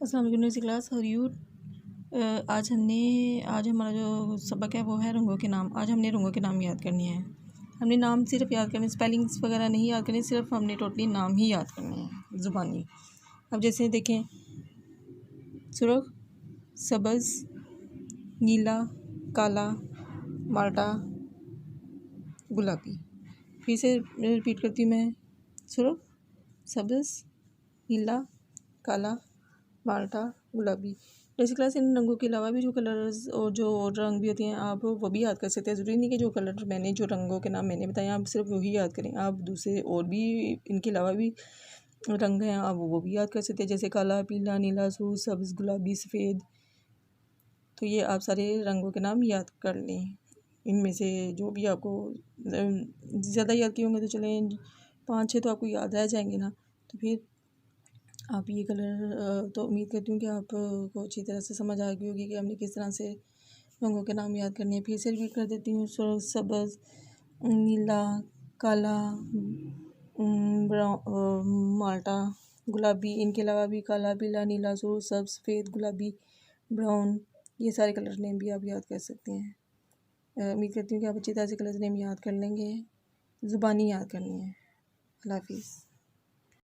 अस्सलाम वालेकुम क्लास और यू। आज हमारा जो सबक है वो है रंगों के नाम। आज हमने रंगों के नाम याद करने हैं। हमने नाम सिर्फ याद करने, स्पेलिंग्स वगैरह नहीं याद करने, सिर्फ हमने टोटली नाम ही याद करने हैं ज़ुबानी। अब जैसे देखें, सुर्ख, सब्ज़, नीला, काला, माल्टा, गुलाबी। फिर से रिपीट करती हूँ मैं, सुर्ख, सब्ज़, नीला, काला, माल्टा, गुलाबी। जैसे क्लास इन रंगों के अलावा भी जो कलर्स और जो रंग भी होते हैं आप वो भी याद कर सकते हैं। ज़रूरी नहीं कि जो रंगों के नाम मैंने बताए आप सिर्फ वही याद करें, आप दूसरे और भी इनके अलावा भी रंग हैं आप वो भी याद कर सकते हैं, जैसे काला, पीला, नीला, सूरज, सब्ज़, गुलाबी, सफ़ेद। तो ये आप सारे रंगों के नाम याद कर लें। इनमें से जो भी आपको ज़्यादा याद किए होंगे तो चलें 5-6 तो आपको याद रह जाएंगे ना। तो फिर आप ये कलर तो उम्मीद करती हूँ कि आपको अच्छी तरह से समझ आ गई होगी कि हमने किस तरह से रंगों के नाम याद करने हैं। फिर से रिपीट कर देती हूँ, सब्ज़, नीला, काला, ब्राउन, माल्टा, गुलाबी। इनके अलावा भी काला, पीला, नीला, सूरज, सब्ज़, सफ़ेद, गुलाबी, ब्राउन, ये सारे कलर नेम भी आप याद कर सकते हैं। उम्मीद करती हूँ कि आप अच्छी तरह से कलर नेम याद कर लेंगे। ज़ुबानी याद करनी है। अल्लाह हाफिज़।